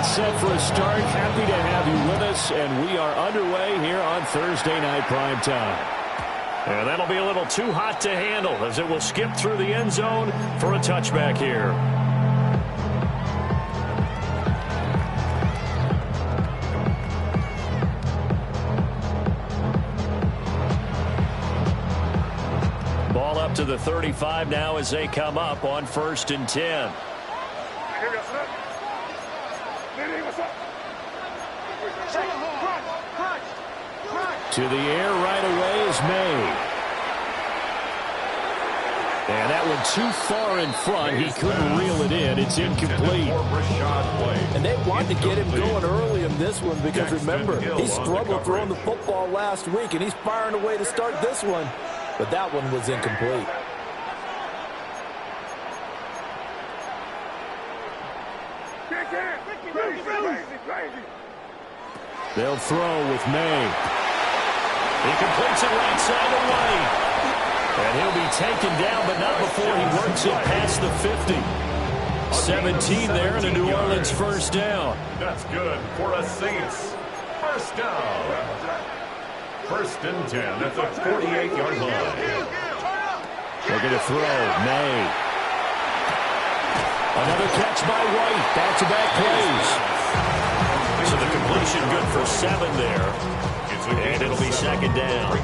all set for a start. Happy to have you with us, and we are underway here on Thursday Night Primetime. And that'll be a little too hot to handle as it will skip through the end zone for a touchback here. Ball up to the 35 now as they come up on 1st and 10. To the air right away is May. And that one too far in front. He couldn't reel it in. It's incomplete. And they wanted to get him going early in this one because, remember, he struggled throwing the football last week, and he's firing away to start this one. But that one was incomplete. They'll throw with May. He completes it right side away. And he'll be taken down, but not before he works it past the 50. 17 there and a New Orleans first down. That's good for a Saints first down. 1st and 10 at the 48-yard line. They're going to throw. May. Another catch by White. Back-to-back plays. So the completion good for 7 there. And it'll be 2nd down.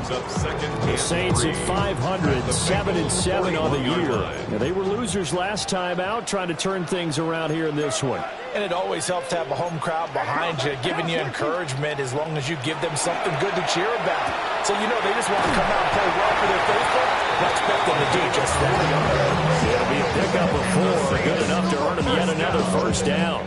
The Saints at 500, 7-7 on the year. Now, they were losers last time out, trying to turn things around here in this one. And it always helps to have a home crowd behind you, giving you encouragement as long as you give them something good to cheer about. So, you know, they just want to come out and play well for their faithful. I expect them to do just that. It'll be a pickup of 4, good enough to earn them yet another first down.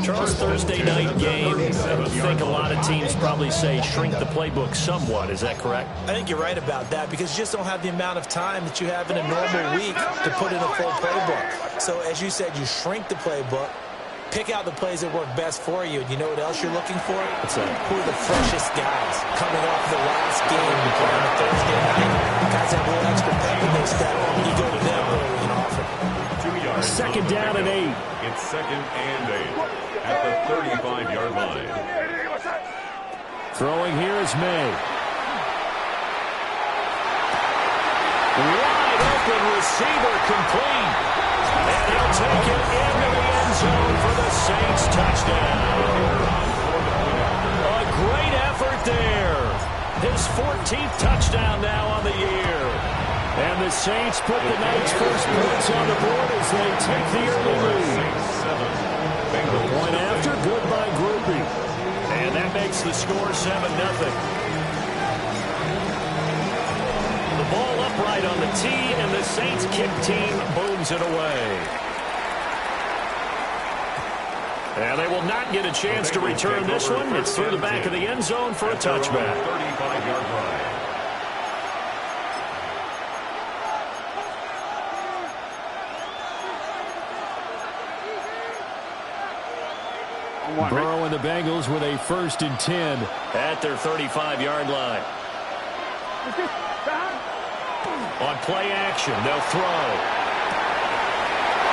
Charles, Thursday night game, I think a lot of teams probably say shrink the playbook somewhat. Is that correct? I think you're right about that because you just don't have the amount of time that you have in a normal week to put in a full playbook. So, as you said, you shrink the playbook, pick out the plays that work best for you. And you know what else you're looking for? Who are the freshest guys coming off the last game to play on a Thursday night? Guys have a little extra pep in their step. You go to them early and often. 2nd down and 8. It's 2nd and 8 at the 35-yard line. Throwing here is May. Wide open receiver complete. And he'll take it into the end zone for the Saints touchdown. A great effort there. His 14th touchdown now on the year. And the Saints put the night's first points on the board as they take the early lead. The point after, good by Groupie. And that makes the score 7-0. The ball upright on the tee, and the Saints kick team booms it away. And they will not get a chance to return this one. It's through the back of the end zone for a touchback. 35-yard line. Burrow and the Bengals with a 1st and 10 at their 35-yard line. On play action, they'll throw.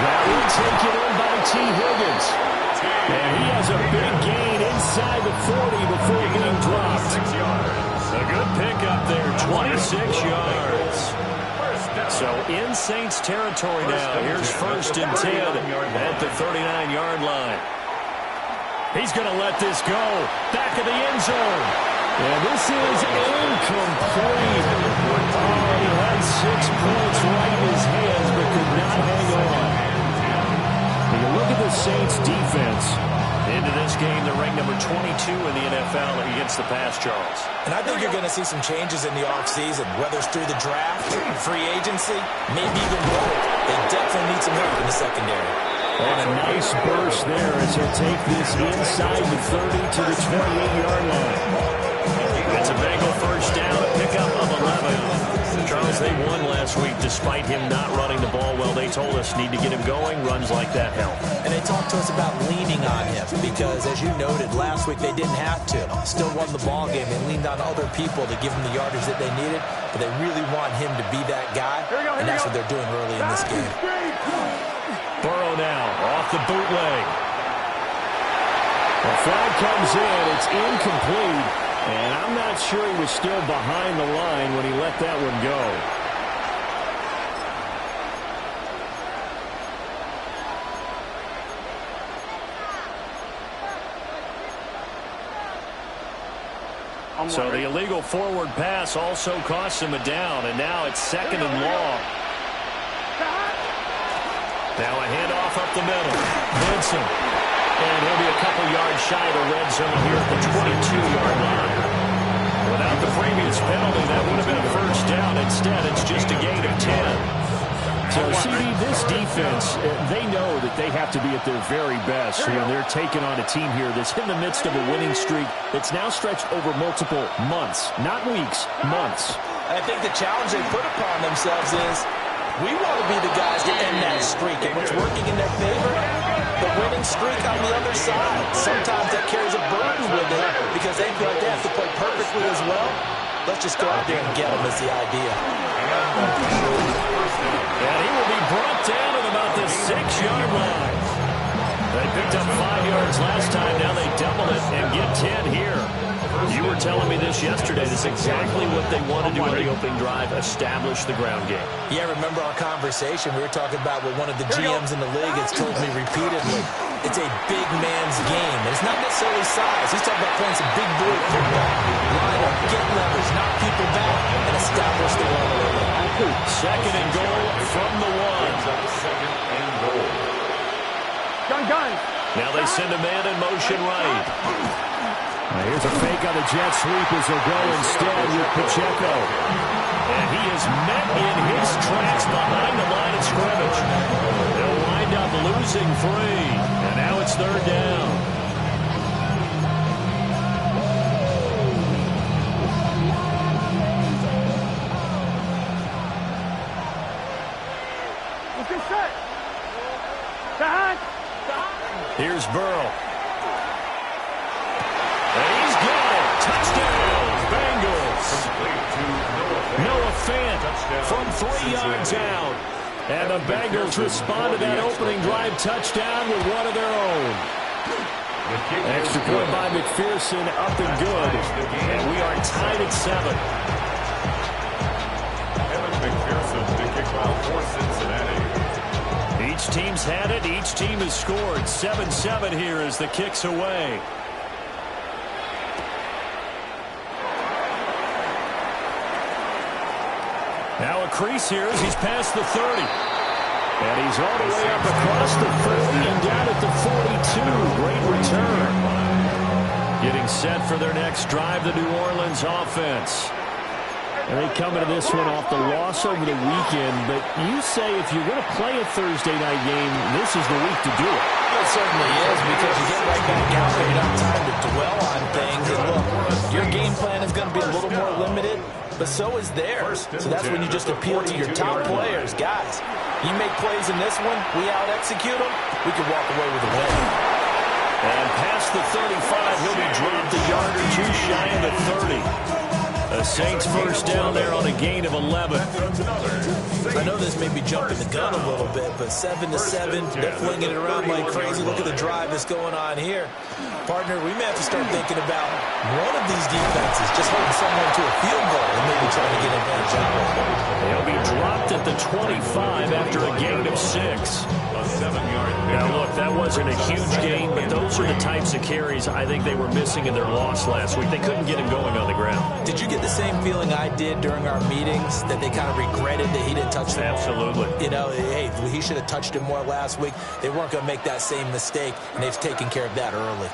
That will take it in by T. Higgins. And he has a big gain inside the 40 before being dropped. A good pickup there, 26 yards. So in Saints territory now. Here's 1st and 10 at the 39-yard line. He's going to let this go. Back of the end zone. And this is incomplete. Oh, he had 6 points right in his hands, but could not hang on. When you look at the Saints' defense. Into this game, they're ranked number 22 in the NFL against the pass, Charles. And I think you're going to see some changes in the offseason, whether it's through the draft, free agency, maybe even both. They definitely need some help in the secondary. And a nice burst there as he'll take this inside the 30 to the 28-yard line. It's a Bengal first down, a pickup of 11. Charles, they won last week despite him not running the ball well. They told us need to get him going. Runs like that help. And they talked to us about leaning on him because, as you noted, last week they didn't have to. Still won the ball game. They leaned on other people to give them the yardage that they needed, but they really want him to be that guy, and that's what they're doing early in this game. Burrow now off the bootleg. The flag comes in. It's incomplete. And I'm not sure he was still behind the line when he let that one go. So the illegal forward pass also costs him a down, and now it's 2nd and long. Now a handoff up the middle. Benson. And he'll be a couple yards shy of the red zone here at the 22-yard line. Without the previous penalty, that would have been a first down. Instead, it's just a gain of 10. So, CD, this defense, they know that they have to be at their very best when they're taking on a team here that's in the midst of a winning streak that's now stretched over multiple months, not weeks, months. I think the challenge they put upon themselves is we want to be the guys to end that streak, and what's working in their favor, the winning streak on the other side. Sometimes that carries a burden with it because they feel like they have to play perfectly as well. Let's just go out there and get them is the idea. And he will be brought down at about the 6-yard line. They picked up 5 yards last time. Now they double it and get 10 here. You were telling me this yesterday. This is exactly what they want to do in the opening drive, establish the ground game. Yeah, remember our conversation? We were talking about what one of the GMs in the league has told me repeatedly. It's a big man's game. And it's not necessarily size. He's talking about playing some big boy football. Line up, get leverage, knock people back, and establish the run early. 2nd and goal from the 1. Now they send a man in motion right. Now here's a fake on the jet sweep as they'll go instead with Pacheco. And he is met in his tracks behind the line of scrimmage. They'll wind up losing 3. And now it's 3rd down. Here's Burrow. And he's got it. Touchdown, Bengals. Noah Fant from 3 yards out. And the Bengals respond to that opening drive touchdown with one of their own. Extra point by McPherson, up and good. And we are tied at 7. Evan McPherson to kick off for Cincinnati. Each team's had it. Each team has scored. 7-7 here as the kick's away. Now a crease here as he's past the 30. And he's all the way up across the 30 and down at the 42. Great return. Getting set for their next drive, the New Orleans offense. And they come into this one off the loss over the weekend. But you say if you're going to play a Thursday night game, this is the week to do it. It certainly is, because you get right back out there. You don't have time to dwell on things. And look, your game plan is going to be a little more limited, but so is theirs. So that's when you just appeal to your top players. Guys, you make plays in this one, we out-execute them, we can walk away with a win. And past the 35, he'll be dropped a yard or two shy of the 30. The Saints first down there on a gain of 11. I know this may be jumping the gun a little bit, but 7-7, they're flinging it around like crazy. Look at the drive that's going on here. Partner, we may have to start thinking about one of these defenses just holding someone to a field goal and maybe trying to get advantage out of it. He'll be dropped at the 25 after a gain of 6. Now, look, that wasn't a huge gain, but those are the types of carries I think they were missing in their loss last week. They couldn't get him going on the ground. Did you get the same feeling I did during our meetings, that they kind of regretted that he didn't touch the ball? Absolutely. You know, hey, he should have touched it more last week. They weren't going to make that same mistake, and they've taken care of that early.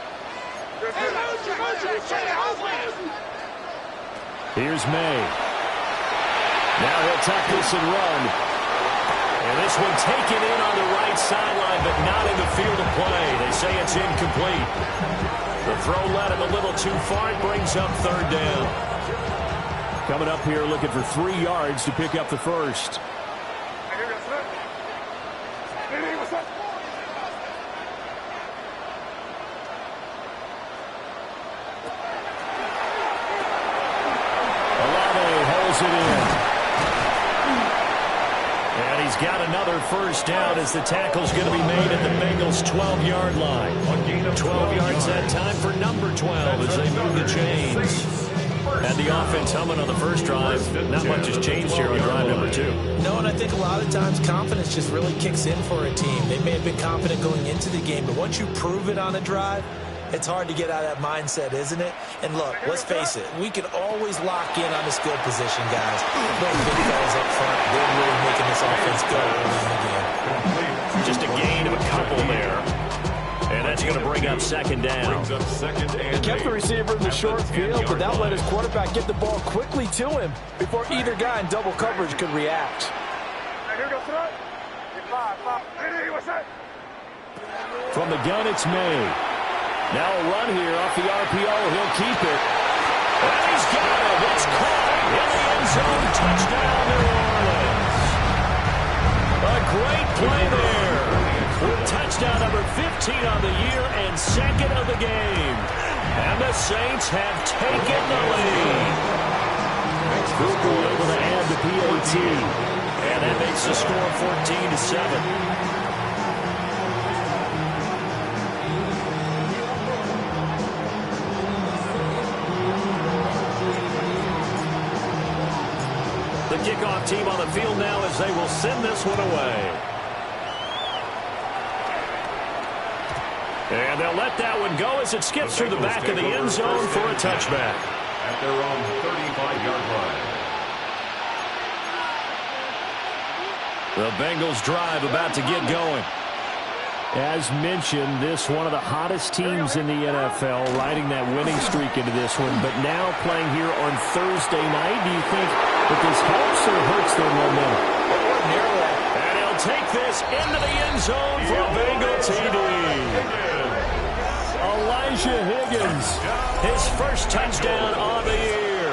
Here's May. Now he'll tuck this and run. And this one taken in on the right sideline, but not in the field of play. They say it's incomplete. The throw led him a little too far. It brings up 3rd down. Coming up here looking for 3 yards to pick up the first. Olave holds it in. And he's got another first down as the tackle's going to be made at the Bengals' 12-yard line. 12 yards that time for number 12 as they move the chains. And the offense humming on the first drive. Not much has changed here on drive number 2. No, and I think a lot of times confidence just really kicks in for a team. They may have been confident going into the game, but once you prove it on a drive, it's hard to get out of that mindset, isn't it? And look, let's face it, we can always lock in on the skill position, guys. Those big fellas up front, they're really making this offense go early in the game. Just a gain of a couple there. And that's going to bring up second down. He kept the receiver in the short field, but that let his quarterback get the ball quickly to him before either guy in double coverage could react. From the gun, it's May. Now a run here off the RPO. He'll keep it. And he's got it. It's caught in the end zone. Touchdown, New Orleans. A great play there. With touchdown number 15 on the year and second of the game. And the Saints have taken the lead. Cooper able to add the PAT. And that makes the score 14-7. The kickoff team on the field now as they will send this one away. And they'll let that one go as it skips through the back of the end zone for a touchback. At their own 35-yard line. The Bengals drive about to get going. As mentioned, this one of the hottest teams in the NFL, riding that winning streak into this one. But now playing here on Thursday night, do you think that this helps or hurts their momentum? And he'll take this into the end zone for a Bengal TD. Elijah Higgins, his first touchdown of the year.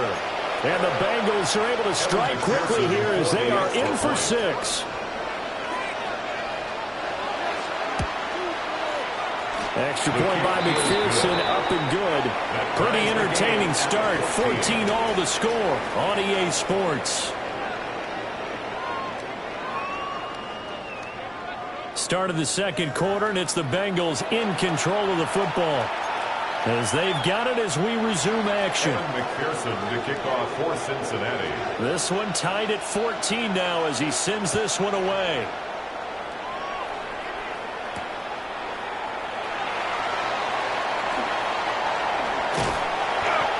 And the Bengals are able to strike quickly here as they are in for 6. Extra point by McPherson, up and good. Pretty entertaining start. 14-all the score on EA Sports. Start of the second quarter, and it's the Bengals in control of the football. As they've got it as we resume action. And McPherson to kick off for Cincinnati. This one tied at 14 now as he sends this one away.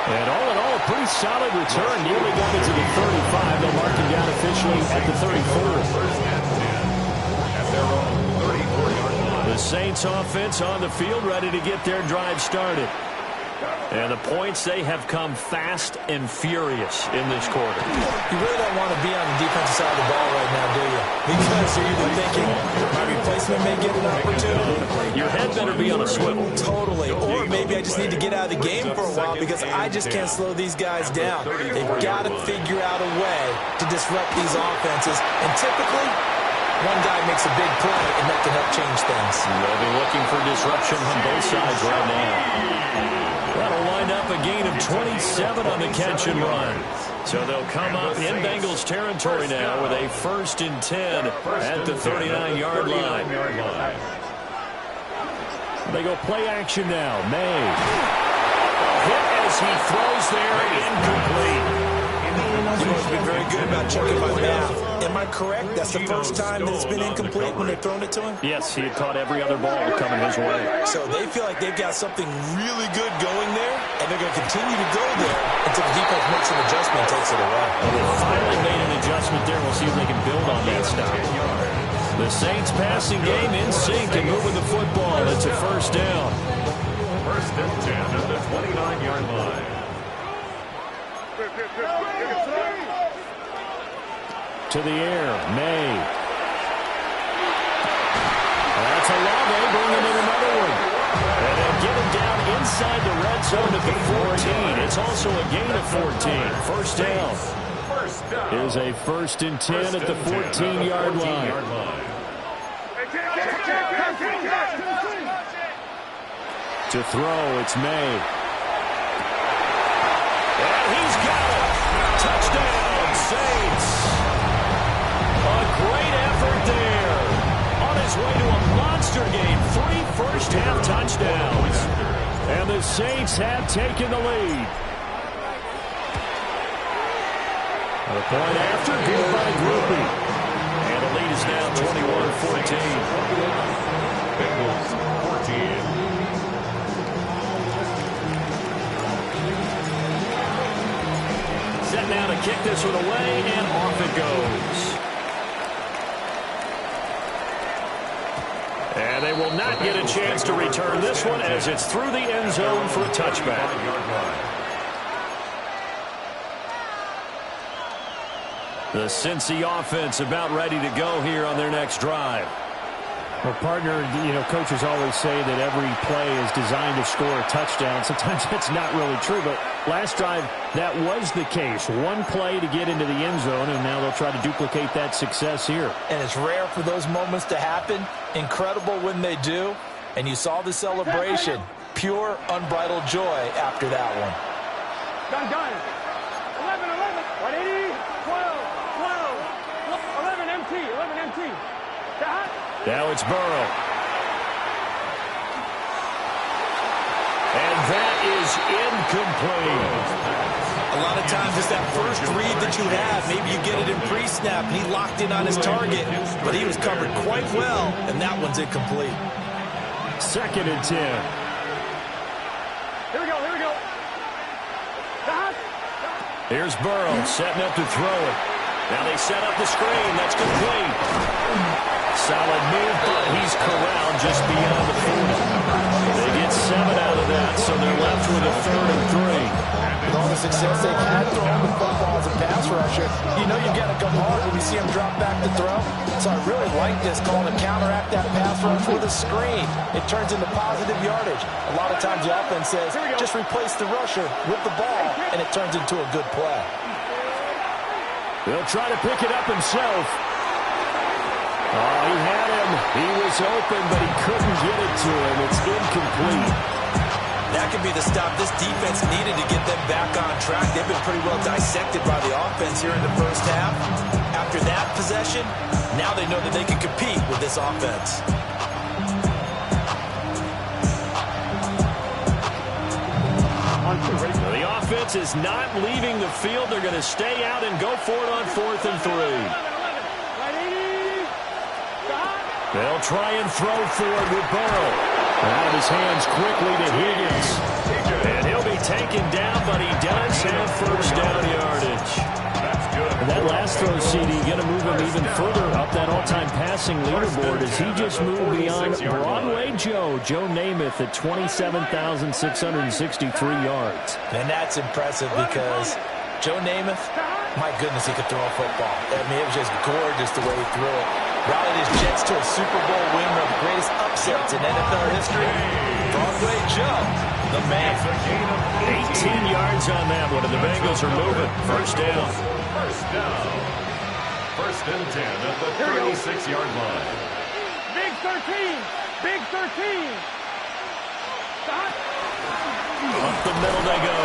And all in all, a pretty solid return. Nearly got into the 35. They'll mark him down officially at the 34. The Saints offense on the field ready to get their drive started. And the points, they have come fast and furious in this quarter. You really don't want to be on the defensive side of the ball right now, do you? Because you're either thinking, my replacement may get an opportunity. Your head better be on a swivel. Totally. Or maybe I just need to get out of the game for a while because I just can't slow these guys down. They've got to figure out a way to disrupt these offenses. And typically, one guy makes a big play, and that can help change things. They'll be looking for disruption on both sides right now. That'll wind up a gain of 27 on the catch and run. So they'll come up in Bengals territory now with a 1st and 10 at the 39-yard line. They go play action now. May. Hit as he throws there, incomplete. You know, it's been very good about checking my math. Am I correct? That's the first time that it's been incomplete when they've thrown it to him? Yes, he had caught every other ball coming his way. So they feel like they've got something really good going there, and they're going to continue to go there until the defense makes an adjustment and takes it away. Well, they finally made an adjustment there. We'll see if they can build on that stop. The Saints passing game in sync and moving the football. It's a first down. 1st and 10 at the 29-yard line. To the air, May. That's Olave bringing in another one. And they'll get him down inside the red zone at the 14. It's also a gain of 14. First down. Is a 1st and 10 at the 14-yard line. To throw, it's May. And he's got it. Touchdown, Saints. A great effort monster game. 3 first-half touchdowns. And the Saints have taken the lead. A point after, good by Groupie. And the lead is now 21-14. Bengals 14. Set now to kick this one away, and off it goes. And they will not get a chance to return this one as it's through the end zone for a touchback. The Cincy offense about ready to go here on their next drive. Well, partner, coaches always say that every play is designed to score a touchdown. Sometimes that's not really true, but last drive, that was the case. One play to get into the end zone, and now they'll try to duplicate that success here. And it's rare for those moments to happen. Incredible when they do. And you saw the celebration. Pure, unbridled joy after that one. Done. 11, 180, 12, 11 empty. Now it's Burrow. And that is incomplete. A lot of times it's that first read that you have. Maybe you get it in pre-snap, and he locked in on his target, but he was covered quite well, and that one's incomplete. 2nd and 10. Here we go. Here's Burrow setting up to throw it. Now they set up the screen. That's complete. Solid move, but he's corralled just beyond the 40. They get 7 out of that, so they're left with a 3rd and 3. With all the success they've had throwing the football as a pass rusher, you know you've got to come hard when you see him drop back to throw. So I really like this call to counteract that pass rush with a screen. It turns into positive yardage. A lot of times the offense says, just replace the rusher with the ball, and it turns into a good play. He'll try to pick it up himself. Oh, he had him. He was open, but he couldn't get it to him. It's incomplete. That could be the stop this defense needed to get them back on track. They've been pretty well dissected by the offense here in the first half. After that possession, now they know that they can compete with this offense. The offense is not leaving the field. They're going to stay out and go for it on 4th and 3. They'll try and throw forward with Burrow. Out of his hands quickly to Higgins. And he'll be taken down, but he does have first down yardage. And that last throw, CD, going to move him even further up that all-time passing leaderboard as he just moved beyond Broadway Joe Namath at 27,663 yards. And that's impressive because Joe Namath, my goodness, he could throw a football. I mean, it was just gorgeous the way he threw it. Rallied his Jets to a Super Bowl win, one of the greatest upsets in NFL history. Broadway Joe, the man. 18 yards on that one, and the Bengals are moving. First down. First and 10 at the 36-yard line. Big 13. Up the middle they go.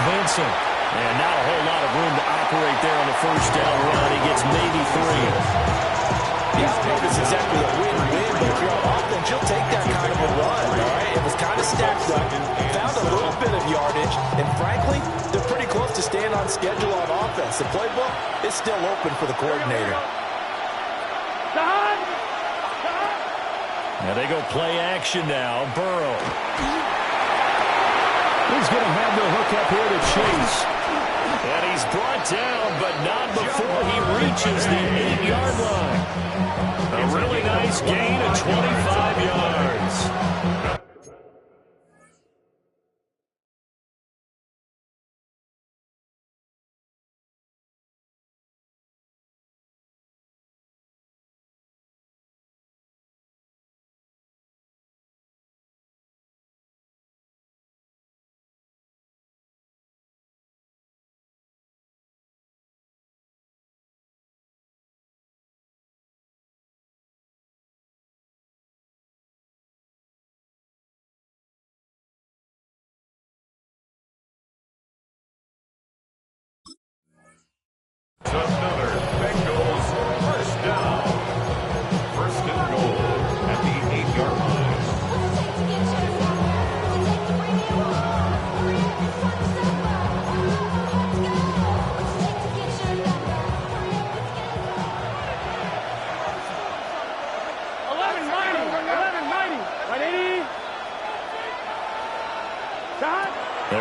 Vincent. And not a whole lot of room to operate there on the first down run. He gets maybe 3. Yeah, I don't know if it's exactly a win-win, but if you're on offense, you'll take that kind of a run, all right? It was kind of stacked up, found a little bit of yardage, and frankly, they're pretty close to staying on schedule on offense. The playbook is still open for the coordinator. Now they go play action now. Burrow. He's going to have the hook up here to Chase. And he's brought down, but not before he reaches the 8-yard line. A really nice gain of 25 yards.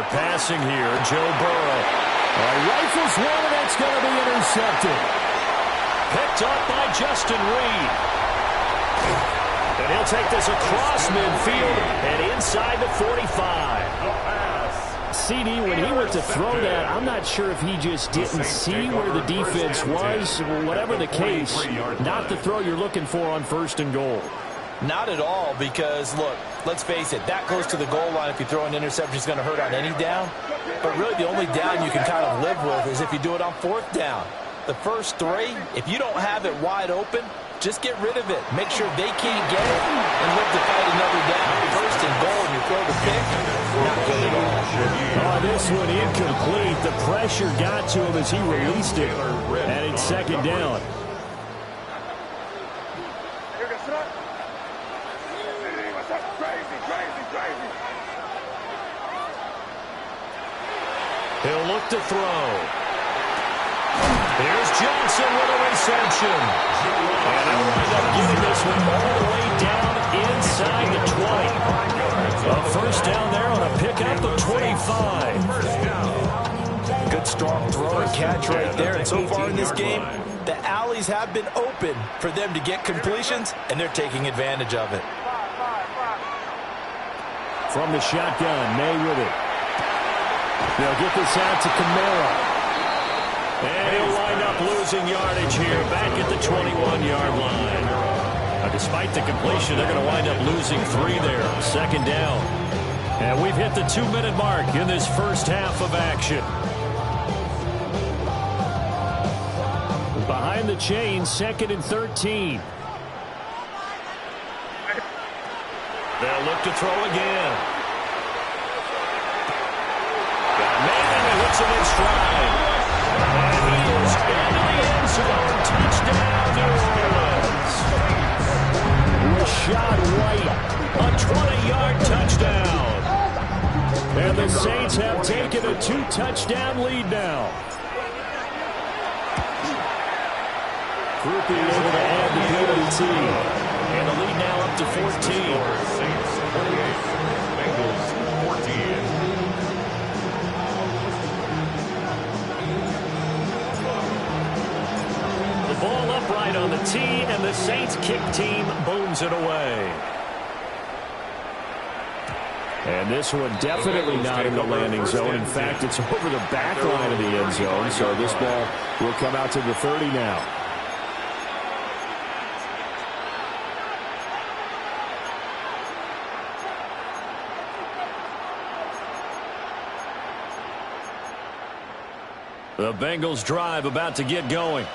passing here. Joe Burrow. Rifles one, and it's going to be intercepted. Picked up by Justin Reed. And he'll take this across midfield and inside the 45. CD, when he went to throw that, I'm not sure if he just didn't see where the defense was. Whatever the case, not the throw you're looking for on 1st and goal. Not at all, because, look, let's face it, that close to the goal line, if you throw an interception, is going to hurt on any down. But really, the only down you can kind of live with is if you do it on 4th down. The first 3, if you don't have it wide open, just get rid of it. Make sure they can't get it and live to fight another down. 1st and goal, and you throw the pick, not good at all. Oh, this one incomplete. The pressure got to him as he released it. And it's 2nd down. He'll look to throw. Here's Johnson with a reception. And he'll wind up getting this one all the way down inside the 20. A 1st down there on a pickup of 25. Good strong throw and catch right there. And so far in this game, the alleys have been open for them to get completions, and they're taking advantage of it. From the shotgun, May with it. They'll get this out to Kamara. And he'll wind up losing yardage here back at the 21-yard line. Now, despite the completion, they're going to wind up losing 3 there. 2nd down. And we've hit the 2-minute mark in this first half of action. Behind the chain, 2nd and 13. They'll look to throw again. Got Manning, and hits him in stride. And he is into the end zone. Touchdown, New Orleans. Rashad White, A 20-yard touchdown. and the Saints have taken a 2-touchdown lead now. Groupie able to add the PAT. And the lead now up to 14. Saints 48, Bengals 14. Ball upright on the tee, and the Saints kick team booms it away. And this one definitely not in the landing zone. In fact, it's over the back line of the end zone, so this ball will come out to the 30 now. The Bengals drive about to get going.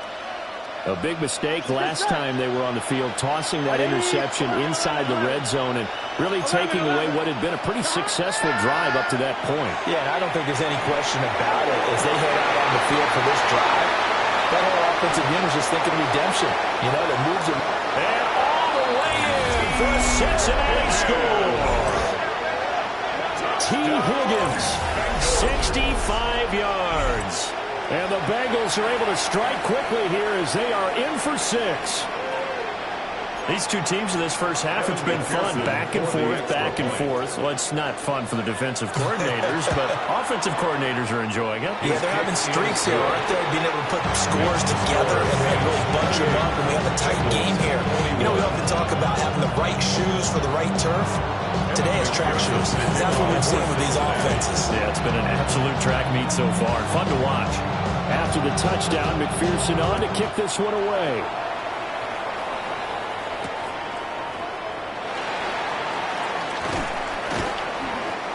A big mistake last time they were on the field, tossing that interception inside the red zone and really taking away what had been a pretty successful drive up to that point. Yeah, and I don't think there's any question about it. As they head out on the field for this drive, that whole offensive unit is just thinking redemption. You know, that moves them. And all the way in for a Cincinnati score. T. Higgins, 65 yards. and the Bengals are able to strike quickly here as they are in for 6. These two teams in this first half, it's been fun. Back and forth, back and forth. Well, it's not fun for the defensive coordinators, but offensive coordinators are enjoying it. Yeah, they're having streaks here, aren't they? Being able to put scores together and really bunch them up, and we have a tight game here. You know, we often talk about having the right shoes for the right turf. Today it's track shoes. That's what we've seen with these offenses. Yeah, it's been an absolute track meet so far. Fun to watch. After the touchdown, McPherson on to kick this one away.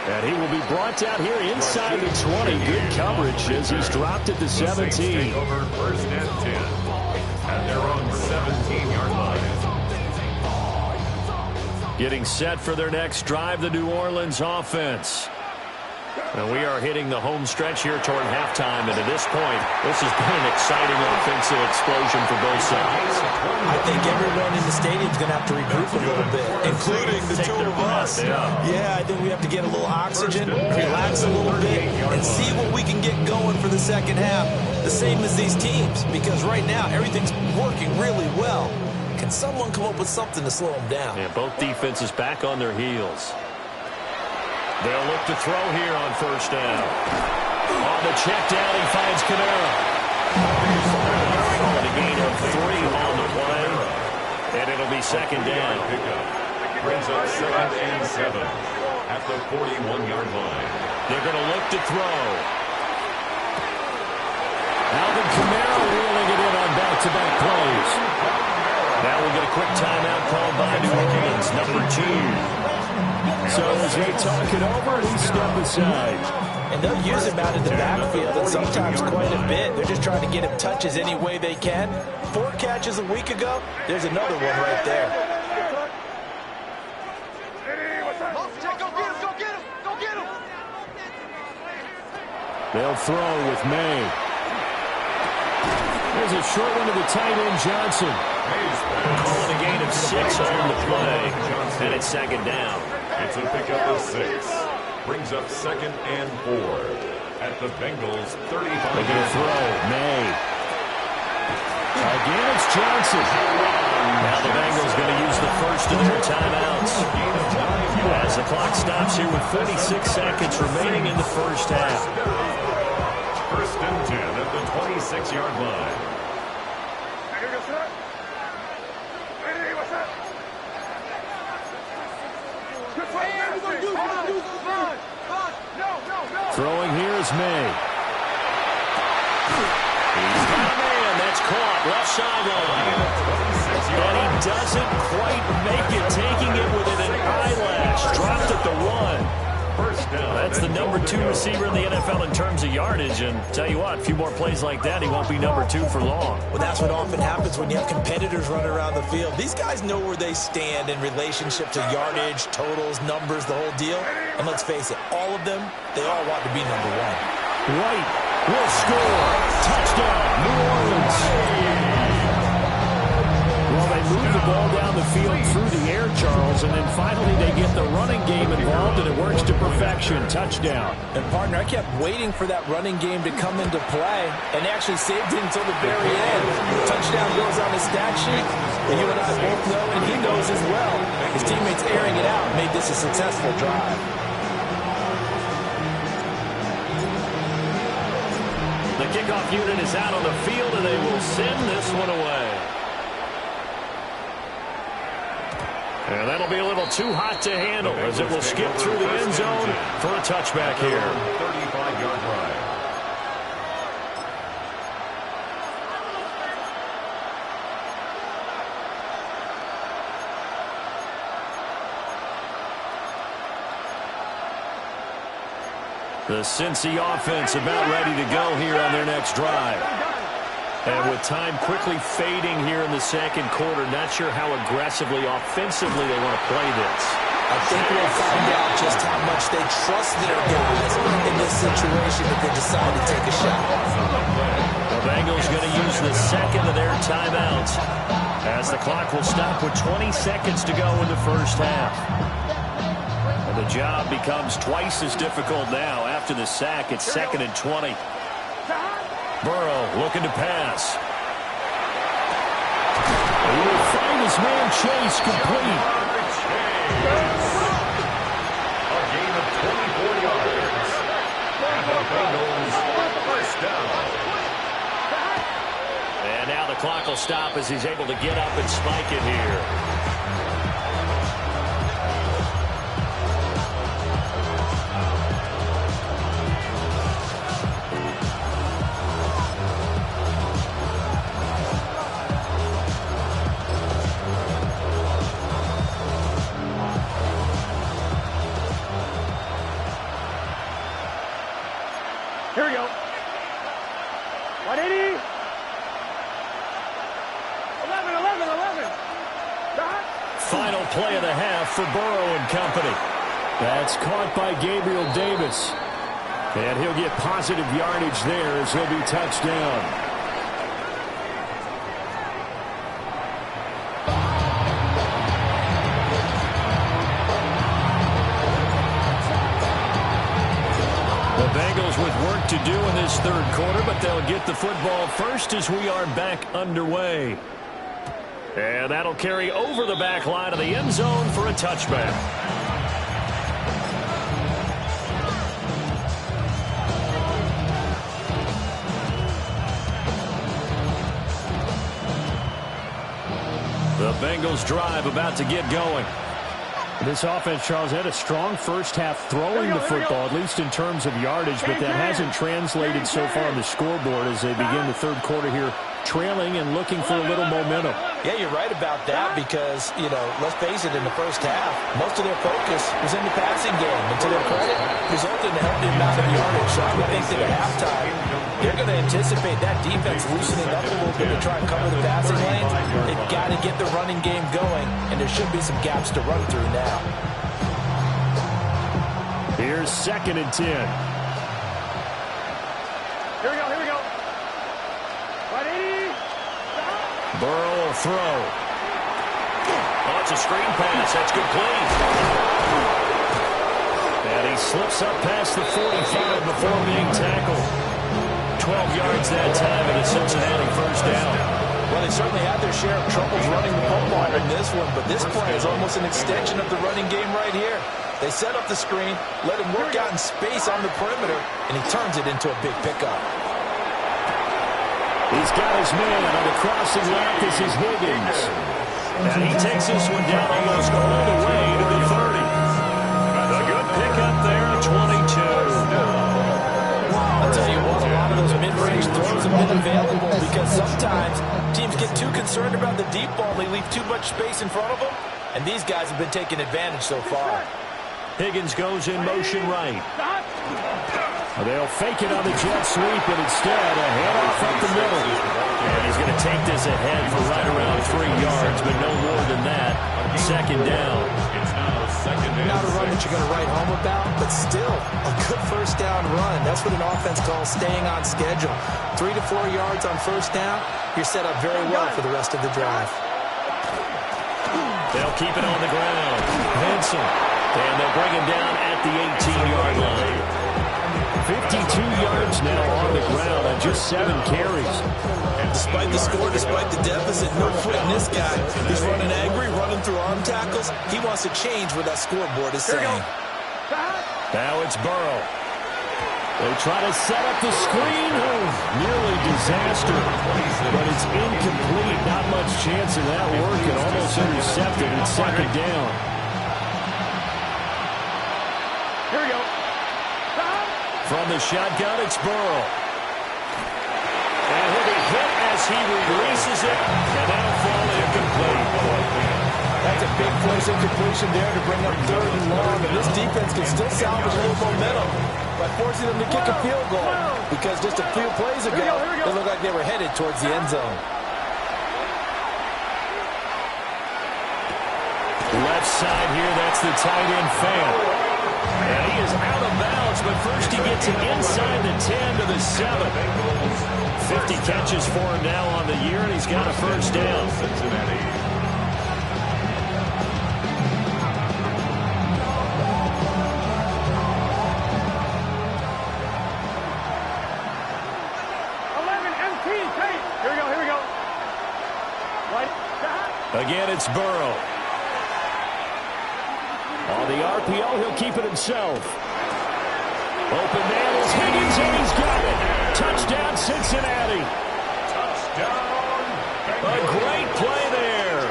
And he will be brought down here inside the 20. Good coverage as he's dropped at the 17. Over 1st and 10 at their own 17-yard line. Getting set for their next drive, the New Orleans offense. And we are hitting the home stretch here toward halftime, and at this point, this has been an exciting offensive explosion for both sides. I think everyone in the stadium is going to have to regroup a little bit, including the two of us. Yeah, I think we have to get a little oxygen, relax a little bit, and see what we can get going for the second half. The same as these teams, because right now everything's working really well. Can someone come up with something to slow them down? Yeah, both defenses back on their heels. They'll look to throw here on first down. On the check down, he finds Kamara. A gain of 3 on the play. And it'll be second down. Brings up 2nd and 7 at the 41-yard line. They're going to look to throw. Alvin Kamara wheeling it in on back-to-back plays. Now we'll get a quick timeout called by New Orleans, number 2. So as they talk it over, he step aside. And they'll use him out in the backfield, and sometimes quite a bit. They're just trying to get him touches any way they can. 4 catches a week ago. There's another one right there. They'll throw with May. There's a short one to the tight end, Johnson. Calling a gain of 6 on the play. And it's second down. It's a pickup of 6. Brings up 2nd and 4 at the Bengals 35. They're going to throw. May. Again, it's Johnson. Now the Bengals going to use the first of their timeouts. As the clock stops here with 46 seconds remaining in the first half. 1st and 10 at the 26-yard line. Throwing here is May. He's got a man. That's caught. Left sideline. And he doesn't quite make it. Taking it within an eyelash. Dropped at the 1. That's the number 2 receiver in the NFL in terms of yardage. And tell you what, a few more plays like that, he won't be number 2 for long. Well, that's what often happens when you have competitors running around the field. These guys know where they stand in relationship to yardage, totals, numbers, the whole deal. And let's face it, all of them, they all want to be number 1. White will score. Touchdown, New Orleans. Well, they move the ball down the field through the air, Charles, and then finally they get the running game involved, and it works to perfection. Touchdown. And, partner, I kept waiting for that running game to come into play, and they actually saved it until the very end. Touchdown goes on his stat sheet, and you and I both know, and he knows as well. His teammates airing it out made this a successful drive. The kickoff unit is out on the field, and they will send this one away. And that'll be a little too hot to handle as it will skip through the end zone for a touchback here. 35-yard drive. The Cincy offense about ready to go here on their next drive. And with time quickly fading here in the second quarter, not sure how aggressively, offensively they want to play this. I think we'll find out just how much they trust their guys in this situation if they decide to take a shot. The Bengals going to use the second of their timeouts as the clock will stop with 20 seconds to go in the first half. And the job becomes twice as difficult now after the sack. It's 2nd and 20. Burrow looking to pass. He will find his man Chase complete. A gain of 24 yards. And the Bengals first down. And now the clock will stop as he's able to get up and spike it here. Here we go. 180. 11. Final play of the half for Burrow and company. That's caught by Gabriel Davis. And he'll get positive yardage there as he'll be touched down. Bengals with work to do in this third quarter, but they'll get the football first as we are back underway. And that'll carry over the back line of the end zone for a touchback. The Bengals drive about to get going. This offense, Charles, had a strong first half throwing the football, at least in terms of yardage, but that hasn't translated so far on the scoreboard as they begin the third quarter here, trailing and looking for a little momentum. Yeah, you're right about that because, let's face it, in the first half, most of their focus was in the passing game. And to their credit, resulted in a healthy amount of yardage. So I would think that at halftime, they're going to anticipate that defense loosening up a little bit to try and cover the passing lanes. They've got to get the running game going, and there should be some gaps to run through now. Here's 2nd and 10. Here we go. Ready? Burrow will throw. Oh, it's a screen pass. That's complete. And he slips up past the 45 before being tackled. 12 yards that time and a Cincinnati first down. Well, they certainly had their share of troubles running the football in this one, but this play is almost an extension of the running game right here. They set up the screen, let him work out in space on the perimeter, and he turns it into a big pickup. He's got his man on the crossing route. This is Higgins. And he takes this one down almost all the way to the 30. A good pickup there at 22. I'll tell you what, a lot of those mid-range throws have been available because sometimes teams get too concerned about the deep ball and they leave too much space in front of them, and these guys have been taking advantage so far. Higgins goes in motion right. They'll fake it on the jet sweep, and instead a handoff up the middle. And he's going to take this ahead for right around 3 yards, but no more than that. 2nd down. It's now 2nd and Not a run that you're going to write home about, but still a good first down run. That's what an offense calls staying on schedule. 3 to 4 yards on first down, you're set up very well for the rest of the drive. They'll keep it on the ground. Henson. And they'll bring him down at the 18-yard line. 52 yards now on the ground on just 7 carries. Despite the score, despite the deficit, no quitting this guy. He's running angry, running through arm tackles. He wants to change what that scoreboard is saying. Now it's Burrow. They try to set up the screen. Oh, nearly disaster. But it's incomplete. Not much chance of that working. Almost intercepted. It's 2nd down. Here we go. From the shotgun, it's Burrow. And he'll be hit as he releases it, and that'll fall incomplete. That's a big force incompletion there to bring up 3rd and long, and this defense can still salvage a little momentum by forcing them to kick a field goal, because just a few plays ago, they looked like they were headed towards the end zone. Left side here, that's the tight end fan. And he is out of bounds, but first he gets it inside the 10 to the 7. 50 catches for him now on the year, and he's got a first down. Cincinnati. Here we go. Right. Again, it's Burrow. On the RPO, he'll keep it himself. Open man is Higgins, and he's got it. Touchdown, Cincinnati. Touchdown. A great play there.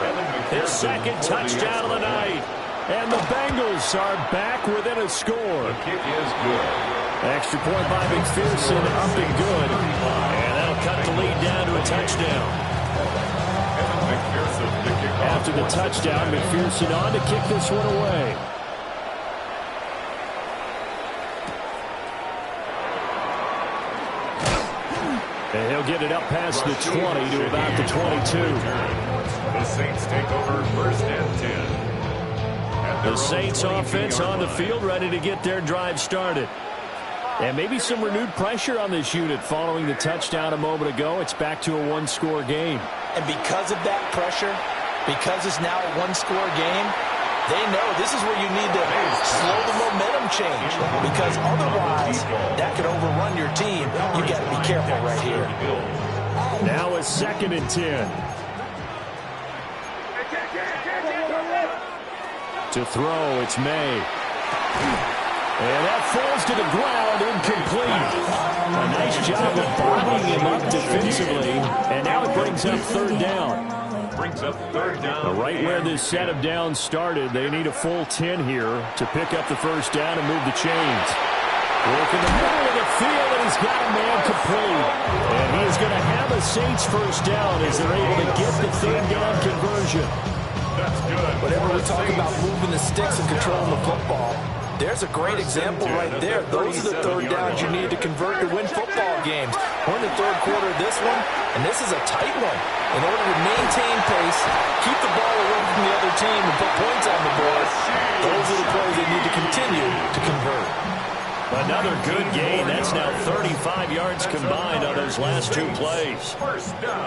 His 2nd touchdown of the night. And the Bengals are back within a score. The kick is good. Extra point by McPherson, up and good. And that'll cut the lead down to a touchdown. After the touchdown, McPherson on to kick this one away. And he'll get it up past the 20 to about the 22. The Saints take over 1st and 10. The Saints offense on the field, ready to get their drive started. And maybe some renewed pressure on this unit following the touchdown a moment ago. It's back to a 1-score game. And because of that pressure, because it's now a 1-score game, they know this is where you need to slow the momentum change, because otherwise that could overrun your team. You got to be careful right here. Now a 2nd and 10. To throw, it's May. And that falls to the ground, incomplete. A nice job of bodying him up defensively, and now it brings up 3rd down. brings up third down. Right where this set of downs started, they need a full 10 here to pick up the first down and move the chains. Work in the middle of the field, and he's got a man complete. And he is going to have a Saints first down as they're able to get the third down conversion. That's good. Whenever we talk about moving the sticks and controlling the football, there's a great example right there. Those are the third downs you need to convert to win football games. We're in the third quarter of this one, and this is a tight one. In order to maintain pace, keep the ball away from the other team, and put points on the board, those are the plays they need to continue to convert. Another good gain. That's now 35 yards combined on those last two plays.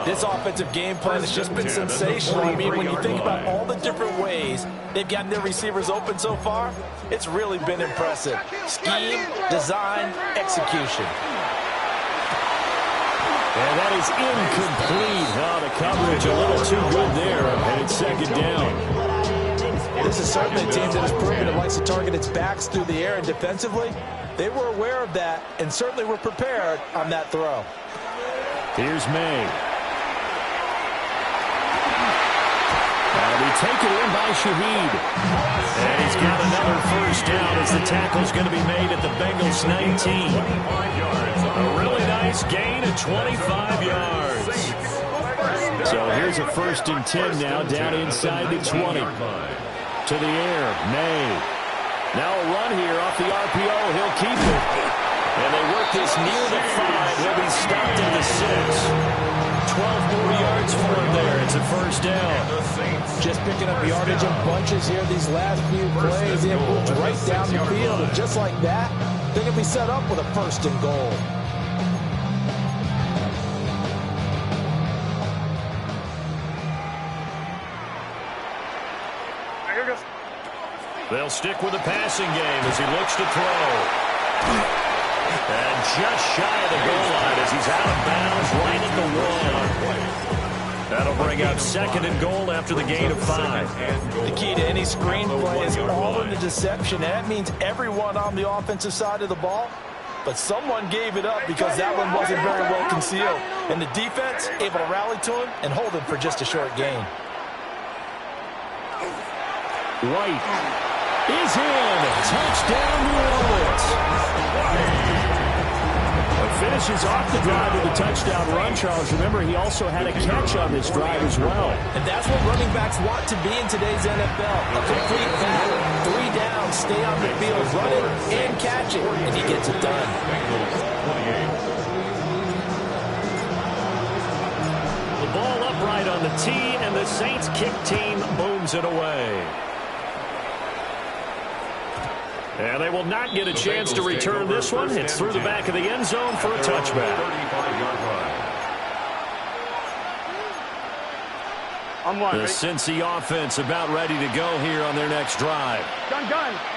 This offensive game plan has just been sensational. I mean, when you think about all the different ways they've gotten their receivers open so far, it's really been impressive. Scheme, design, execution. And that is incomplete. Oh, the coverage a little too good there, and it's second down. This is certainly a team that has proven it likes to target its backs through the air, and defensively, they were aware of that and certainly were prepared on that throw. Here's May. That'll be taken in by Shaheed. And he's got another first down as the tackle's going to be made at the Bengals 19. A really nice gain of 25 yards. So here's a 1st and 10 now down inside the 20. To the air, May. Now a run here off the RPO. He'll keep it. And they work this near the 5. He'll be stopped at the 6. 12 more yards for him there. It's a first down. Just picking up yardage in bunches here these last few plays. They moved right down the field. And just like that, they're going to be set up with a 1st and goal. They'll stick with the passing game as he looks to throw. And just shy of the goal line as he's out of bounds right at the 1. That'll bring up 2nd and goal after the gain of 5. The key to any screen play is all in the deception. That means everyone on the offensive side of the ball, but someone gave it up because that one wasn't very well concealed. And the defense able to rally to him and hold him for just a short gain. White is in. Touchdown, New Orleans. Finishes off the drive with a touchdown run, Charles. Remember, he also had a catch on this drive as well. And that's what running backs want to be in today's NFL. A complete pass, 3 downs, stay on the field, run it and catch it, and he gets it done. The ball upright on the tee, and the Saints kick team booms it away. And they will not get a chance to return this one. It's through the back of the end zone for a touchback. The Cincy offense about ready to go here on their next drive.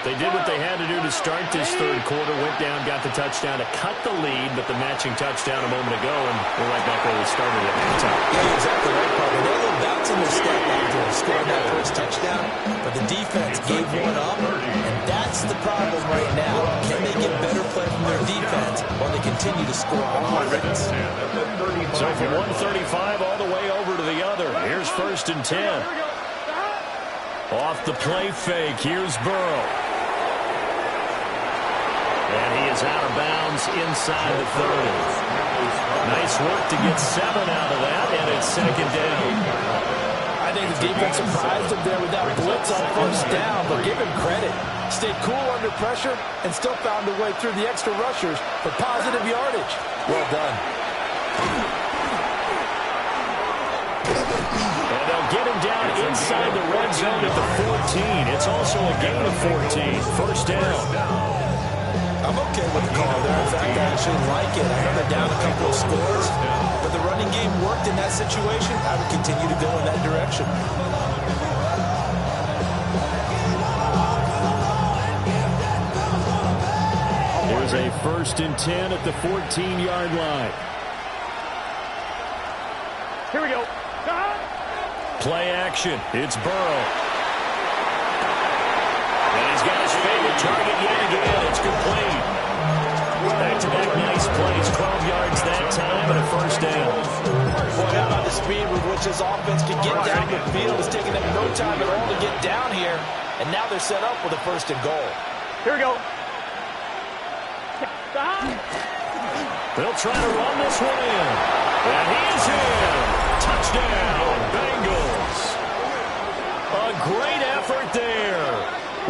They did what they had to do to start this third quarter, went down, got the touchdown to cut the lead, but the matching touchdown a moment ago, and we're right back where we started at halftime. Yeah, exactly right, Carter. They're a little bounce in their step after scoring that first touchdown, but the defense gave one up, and that's the problem right now. Can they get better play from their defense while they continue to score on offense? So from 135 all the way over to the other, here's 1st and 10. Off the play fake, here's Burrow. And he is out of bounds inside the 30. Nice work to get 7 out of that, and it's 2nd down. I think the defense surprised him there with that blitz on 1st down, but give him credit. Stayed cool under pressure and still found a way through the extra rushers for positive yardage. Well done. And they'll get him down inside the red zone at the 14. It's also a gain of 14. First down. I'm okay with the call there. In fact, I actually like it. I know they're down a couple of scores, but the running game worked in that situation. I would continue to go in that direction. Here's a 1st and 10 at the 14-yard line. Here we go. Play action. It's Burrow. And he's got his favorite target yet again. It's complete. Back-to-back nice plays. 12 yards that time and a first down. Boy, excited about the speed with which this offense can get down the field. It's taking them no time at all to get down here. And now they're set up with a 1st and goal. Here we go. They'll try to run this one in. And he's in. Touchdown, Bengals. A great effort there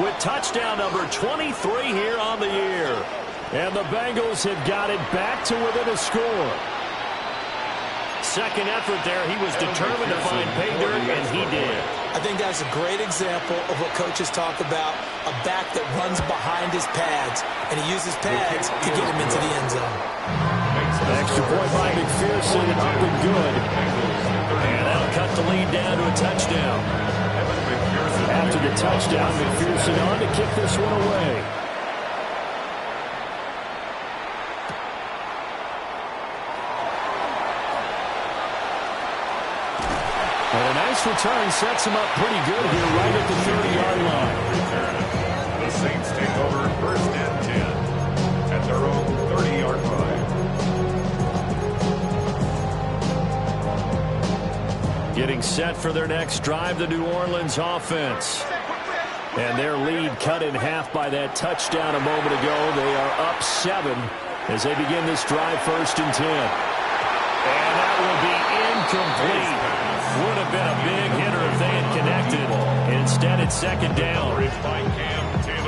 with touchdown number 23 here on the year. And the Bengals have got it back to within a score. Second effort there. He was determined to find pay dirt, and he did. I think that's a great example of what coaches talk about, a back that runs behind his pads, and he uses pads to get him into the end zone. An extra point by McPherson, up and good. And that'll cut the lead down to a touchdown. After the touchdown, McPherson on to kick this one away. And a nice return sets him up pretty good here right at the 30-yard line. The Saints take over 1st and 10 at their own 30-yard line. Getting set for their next drive, the New Orleans offense. And their lead cut in half by that touchdown a moment ago. They are up 7 as they begin this drive 1st and 10. And that will be incomplete. Would have been a big hitter if they had connected. Instead, it's 2nd down.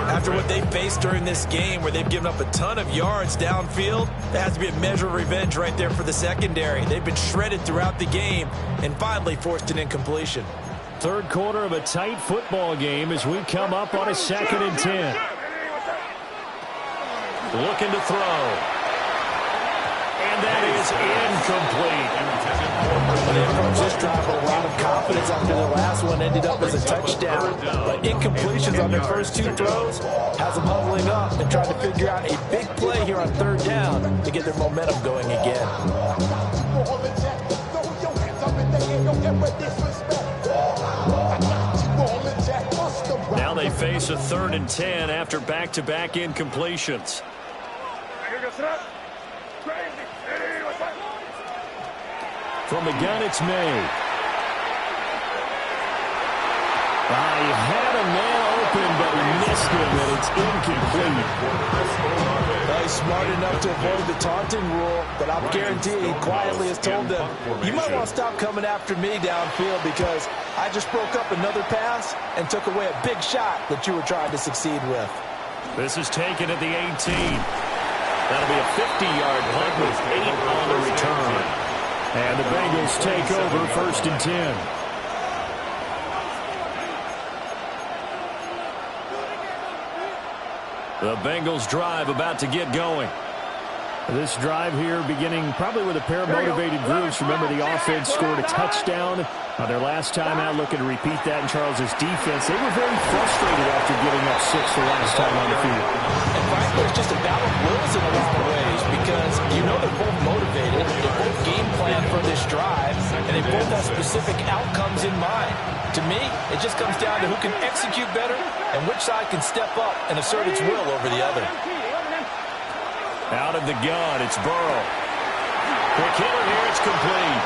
After what they faced during this game where they've given up a ton of yards downfield, there has to be a measure of revenge right there for the secondary. They've been shredded throughout the game and finally forced an incompletion. Third quarter of a tight football game as we come up on a 2nd and 10. Looking to throw. And that is incomplete. They approached this drive with a lot of confidence after their last one ended up as a touchdown. But incompletions on their first 2 throws has them huddling up and trying to figure out a big play here on 3rd down to get their momentum going again. Now they face a 3rd and 10 after back-to-back incompletions. From the gun, it's May. He had a man open, but he missed him, and it's incomplete. Well, he's smart enough to avoid the taunting rule, but I'm guaranteeing he quietly has told them, you might want to stop coming after me downfield because I just broke up another pass and took away a big shot that you were trying to succeed with. This is taken at the 18. That'll be a 50-yard punt with 8 on the return. And the Bengals take over 1st and 10. The Bengals drive about to get going. This drive here beginning probably with a pair of motivated groups. Remember, the offense scored a touchdown their last time out, looking to repeat that in Charles's defense. They were very frustrated after giving up 6 the last time on the field. And frankly, it's just a battle of wills in a lot of ways because you know they're both motivated, they both game plan for this drive, and they both have specific outcomes in mind. To me, it just comes down to who can execute better and which side can step up and assert its will over the other. Out of the gun, it's Burrow. Quick hitter here, it's complete.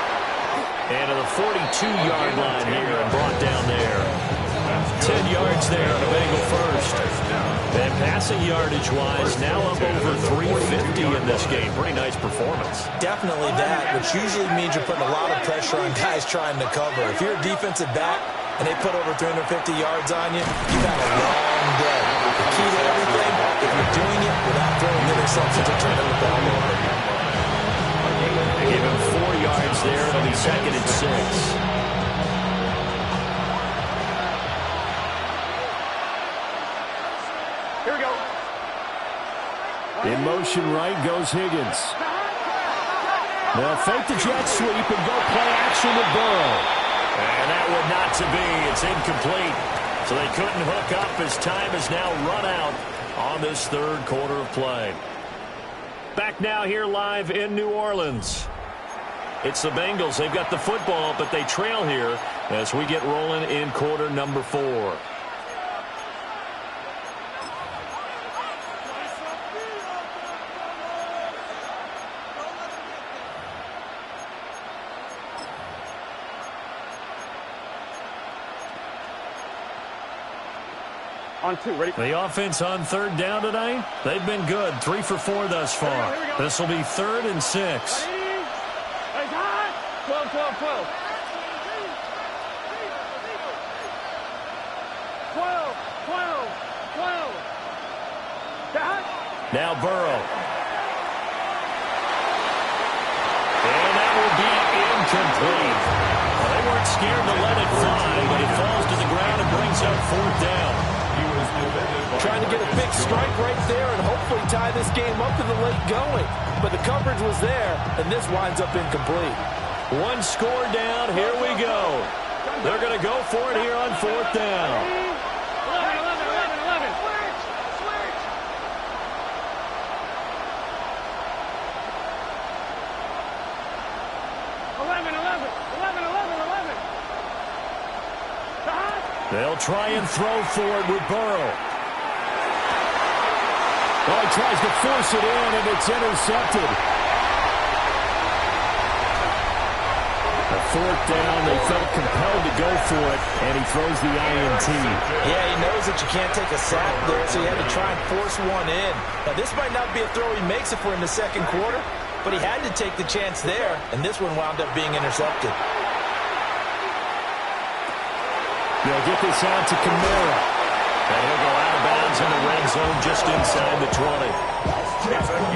And to the 42-yard line here and brought down there. 10 yards there on the Bengal first. And passing yardage-wise, now up over 350 in this game. Pretty nice performance. Definitely that, which usually means you're putting a lot of pressure on guys trying to cover. If you're a defensive back and they put over 350 yards on you, you've had a long day. The key to everything, if you're doing it without throwing interceptions or turning the ball over. They gave him 4 yards there. It'll be 2nd and 6. Here we go. In motion right goes Higgins. They'll fake the jet sweep and go play action with Burrow. And that would not to be. It's incomplete. So they couldn't hook up as time has now run out on this 3rd quarter of play. Back now here live in New Orleans. It's the Bengals. They've got the football, but they trail here as we get rolling in quarter number 4. On 2. Ready? The offense on third down tonight, they've been good. 3 for 4 thus far. Here we go. This will be 3rd and 6. Ready? Hey, hot. 12, 12, 12. 12, 12, 12. Hot. Now Burrow. And that will be incomplete. Well, they weren't scared to let it fly, but it falls to the ground and brings up 4th down. Trying to get a big strike right there and hopefully tie this game up in the late going. But the coverage was there, and this winds up incomplete. 1 score down. Here we go. They're going to go for it here on 4th down. 11, 11, 11, 11. Switch, switch. 11, 11, 11, 11, 11. Hot. They'll try and throw for it with Burrow. Oh, he tries to force it in, and it's intercepted. A 4th down, they felt compelled to go for it, and he throws the INT. Yeah, he knows that you can't take a sack there, so he had to try and force one in. Now, this might not be a throw he makes it for in the second quarter, but he had to take the chance there, and this one wound up being intercepted. They'll get this out to Kamara. And he'll go out of bounds in the red zone just inside the 20.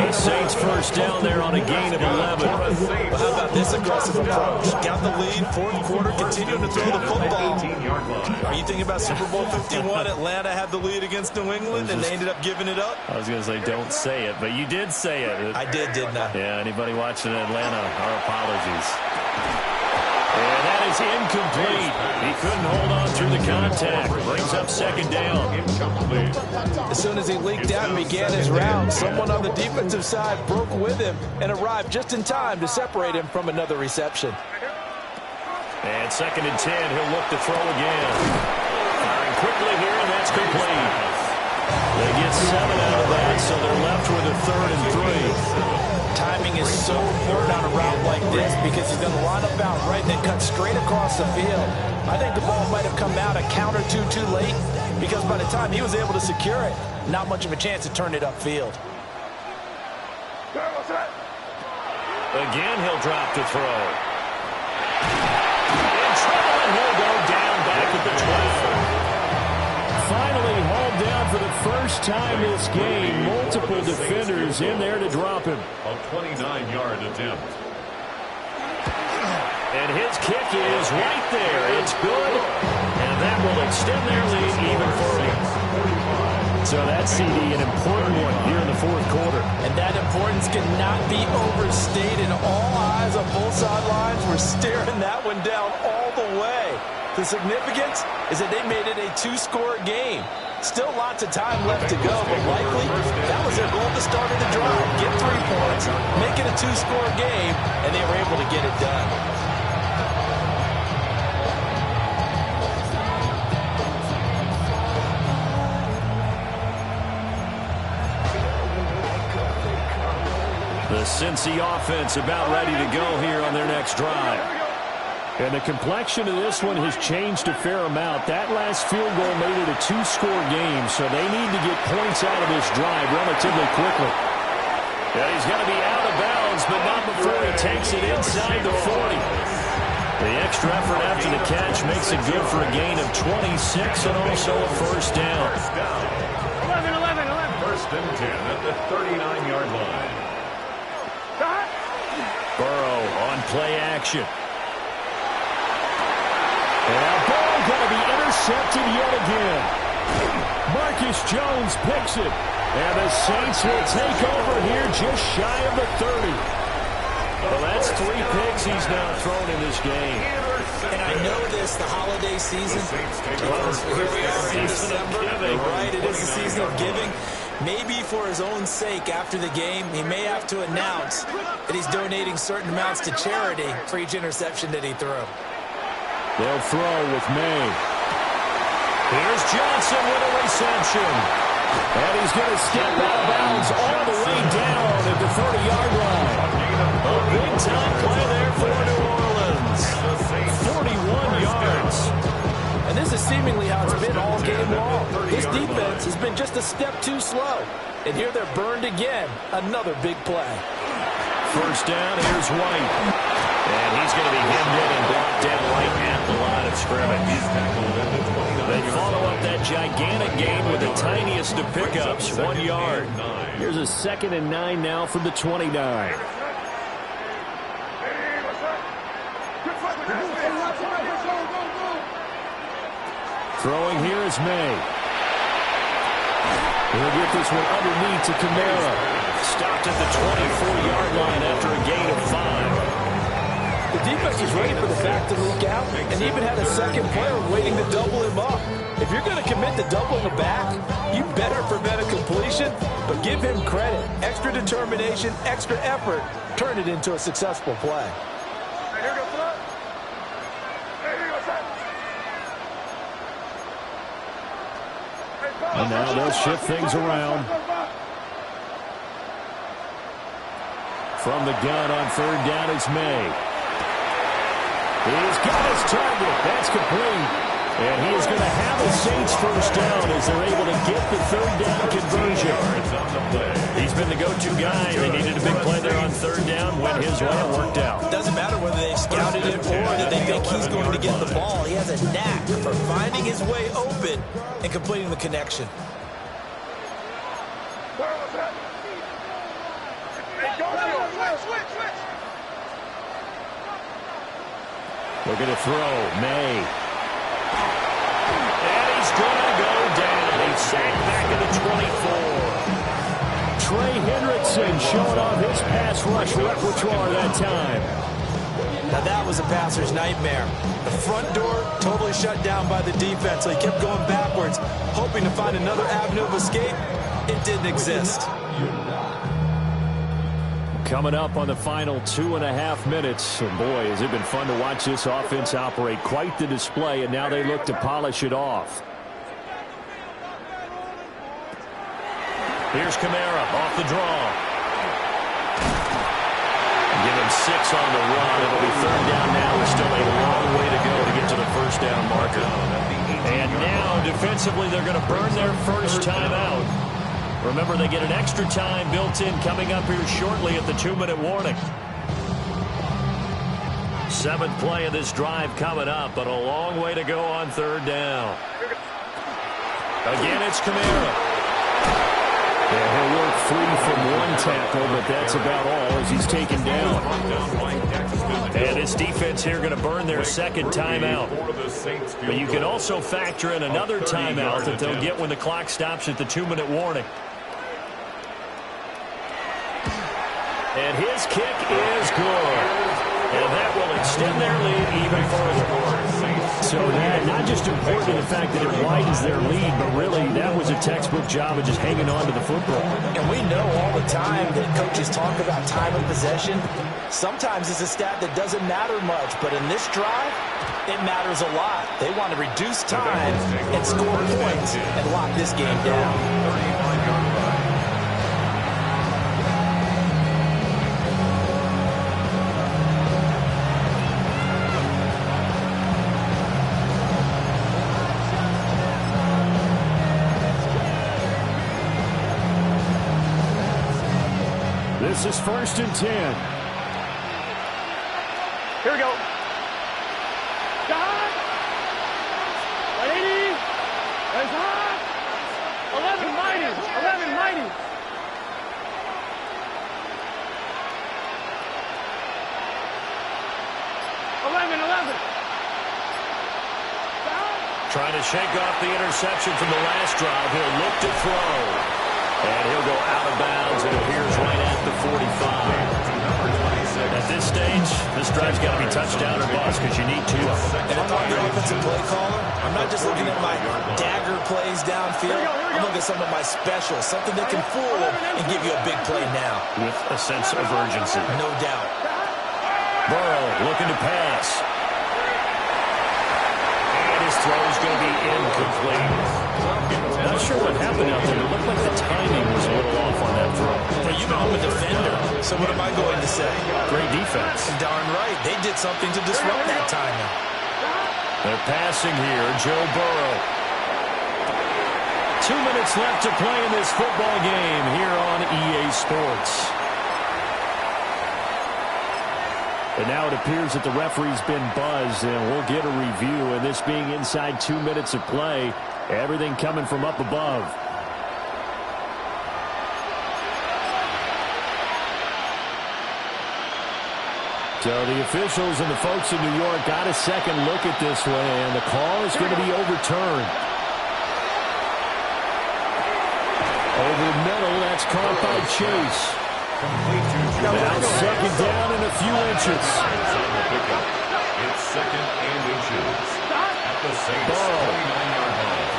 The Saints first down there on a gain of 11. Well, how about this aggressive approach? Got the lead, 4th quarter, continuing to throw the football. Are you thinking about Super Bowl 51? Atlanta had the lead against New England, and they ended up giving it up? I was going to say, don't say it, but you did say it. I did, didn't I? Yeah, anybody watching Atlanta, our apologies. And that is incomplete. He couldn't hold on through the contact. Brings up 2nd down. As soon as he leaked out and began his route, someone on the defensive side broke with him and arrived just in time to separate him from another reception. And 2nd and 10, he'll look to throw again. Firing quickly here, and that's complete. They get 7 out of that, so they're left with a 3rd and 3. Timing is so important on a route like this because he's going to line up out right and then cut straight across the field. I think the ball might have come out a count or two too late because by the time he was able to secure it, not much of a chance to turn it upfield. Again, he'll drop to throw. In trouble, and he'll go down back at the 12. Finally hauled down for the first time this game. Multiple defenders in there to drop him. A 29-yard attempt. And his kick is right there. It's good. And that will extend their lead even further. So that CD, an important one here in the 4th quarter. And that importance cannot be overstated. All eyes on both sidelines were staring that one down all the way. The significance is that they made it a 2-score game. Still lots of time left to go, but likely that was their goal at the start of the drive. Get 3 points, make it a 2-score game, and they were able to get it done. The Cincy offense about ready to go here on their next drive. And the complexion of this one has changed a fair amount. That last field goal made it a 2-score game, so they need to get points out of this drive relatively quickly. Yeah, he's going to be out of bounds, but not before he takes it inside the 40. The extra effort after the catch makes it good for a gain of 26 and also a 1st down. 11, 11, 11. 1st and 10 at the 39-yard line. Burrow on play action. And ball going to be intercepted yet again. Marcus Jones picks it. And the Saints will take over here just shy of the 30. Well, that's 3 picks he's now thrown in this game. And I know this, the holiday season, because here we are in December, right? It is the season of giving. Maybe for his own sake, after the game, he may have to announce that he's donating certain amounts to charity for each interception that he threw. They'll throw with May. Here's Johnson with a reception. And he's going to step out of bounds all the way down at the 30-yard line. A big-time play there for New Orleans. 41 yards. And this is seemingly how it's been all game long. This defense has been just a step too slow. And here they're burned again. Another big play. First down, here's White. And he's going to be hemmed in and brought down right at the line of scrimmage. They follow up that gigantic gain with the tiniest of pickups, 1 yard. Here's a 2nd and 9 now from the 29. Throwing here is May. He'll get this one underneath to Kamara. Stopped at the 24-yard line after a gain of 5. The defense is ready for the back to look out and even had a second player waiting to double him up. If you're going to commit to doubling the back, you better prevent a completion, but give him credit. Extra determination, extra effort, turn it into a successful play. And now they'll shift things around. From the gun on 3rd down is May. He's got his target. That's complete. And he is going to have a Saints first down as they're able to get the 3rd down conversion. He's been the go-to guy. They needed a big play there on 3rd down. Went his way and worked out. Doesn't matter whether they've scouted it or that they think he's going to get the ball. He has a knack for finding his way open and completing the connection. We're going to throw. May. And he's going to go down. He's sacked back at the 24. Trey Hendrickson showing off his pass rush repertoire that time. Now that was a passer's nightmare. The front door totally shut down by the defense, so he kept going backwards, hoping to find another avenue of escape. It didn't exist. Coming up on the final 2.5 minutes. And boy, has it been fun to watch this offense operate. Quite the display, and now they look to polish it off. Here's Kamara off the draw. Give him 6 on the run. It'll be 3rd down now. There's still a long way to go to get to the first down marker. And now, defensively, they're going to burn their first timeout. Remember, they get an extra time built in coming up here shortly at the 2-minute warning. 7th play of this drive coming up, but a long way to go on 3rd down. Again, it's Kamara. Yeah, he'll work free from one tackle, but that's about all as he's taken down. And this defense here going to burn their 2nd timeout. But you can also factor in another timeout that they'll get when the clock stops at the 2-minute warning. And his kick is good. And that will extend their lead even further. So that, not just important in the fact that it widens their lead, but really that was a textbook job of just hanging on to the football. And we know all the time that coaches talk about time of possession. Sometimes it's a stat that doesn't matter much, but in this drive, it matters a lot. They want to reduce time and score points and lock this game down. This is 1st and 10. Here we go. Got 80. There's hot. 11 mighty. 11 mighty. Trying to shake off the interception from the last drive. He'll look to throw. And he'll go out of bounds. It appears right at the 45. At this stage, this drive's got to be touchdown or bust because you need 2. And if I'm the offensive play caller, I'm not just looking at my dagger plays downfield. I'm looking at some of my specials, something that can fool them and give you a big play now. With a sense of urgency. No doubt. Burrow looking to pass. And his throw's going to be incomplete. Not sure what happened out there. It looked like the timing was a little off on that throw. Well, you know I'm a defender, so what am I going to say? Great defense. Darn right. They did something to disrupt that timing. They're passing here. Joe Burrow. 2 minutes left to play in this football game here on EA Sports. And now it appears that the referee's been buzzed, and we'll get a review. And this being inside 2 minutes of play, everything coming from up above. So the officials and the folks in New York got a second look at this one, and the call is going to be overturned. Over the middle, that's caught by Chase. Now second down and a few inches. It's second and inches at the Saints' 29-yard line.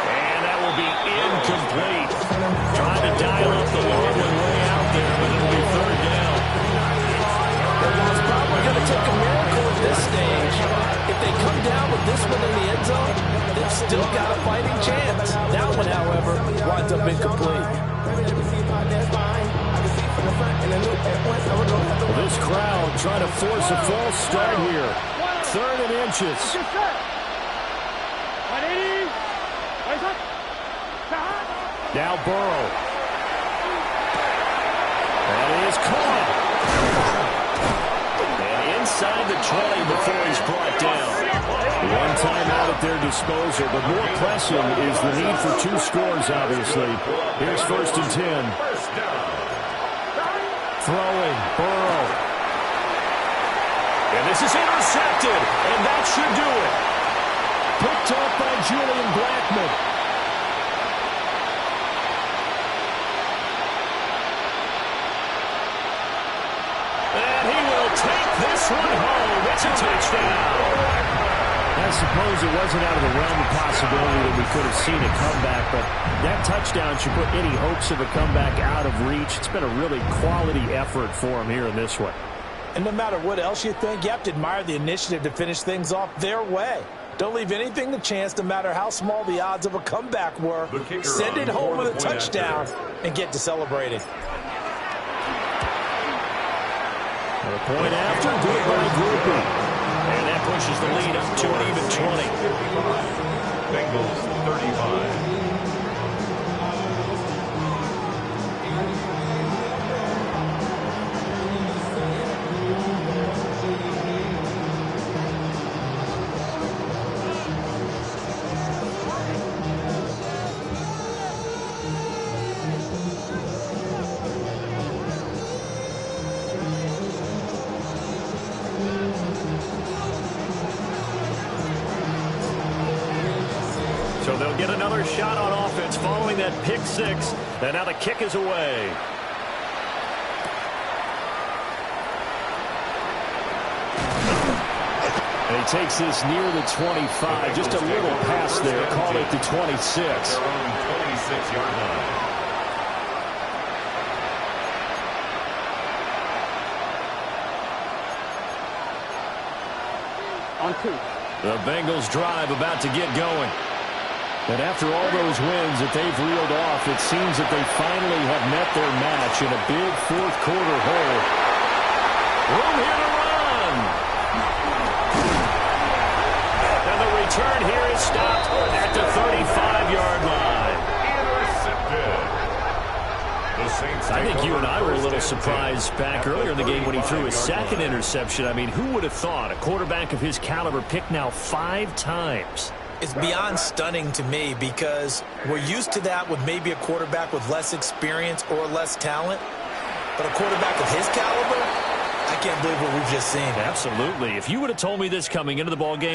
And that will be incomplete. Trying to dial up the long one way out there, but it'll be third down. It's probably going to take a miracle at this stage. If they come down with this one in the end zone, they've still got a fighting chance. That one, however, winds up incomplete. Well, this crowd trying to force a false start here. Third and inches. Now Burrow. That is caught. And inside the 20 before he's brought down. One timeout at their disposal, but more pressing is the need for 2 scores, obviously. Here's first and 10. Throwing, Burrow. And this is intercepted, and that should do it. Picked up by Julian Blackmon. And he will take this one home. It's a touchdown. I suppose it wasn't out of the realm of possibility that we could have seen a comeback, but that touchdown should put any hopes of a comeback out of reach. It's been a really quality effort for him here in this one. And no matter what else you think, you have to admire the initiative to finish things off their way. Don't leave anything to chance, no matter how small the odds of a comeback were. Send it home with a touchdown and get to celebrating. A point after, good by Groupie. And that pushes the lead up to an even 20. Bengals 35. So they'll get another shot on offense following that pick six. And now the kick is away. And he takes this near the 25. Just a little pass there. Call it the 26. Their own 26-yard line. On 2. The Bengals drive about to get going. And after all those wins that they've reeled off, it seems that they finally have met their match in a big fourth quarter hole. Room here to run. And the return here is stopped at the 35-yard line. Intercepted. The Saints I think you and I were a little first and 10 surprised back earlier in the game when he threw his second interception. I mean, who would have thought a quarterback of his caliber picked now 5 times? It's beyond stunning to me because we're used to that with maybe a quarterback with less experience or less talent. But a quarterback of his caliber, I can't believe what we've just seen. Absolutely. If you would have told me this coming into the ballgame,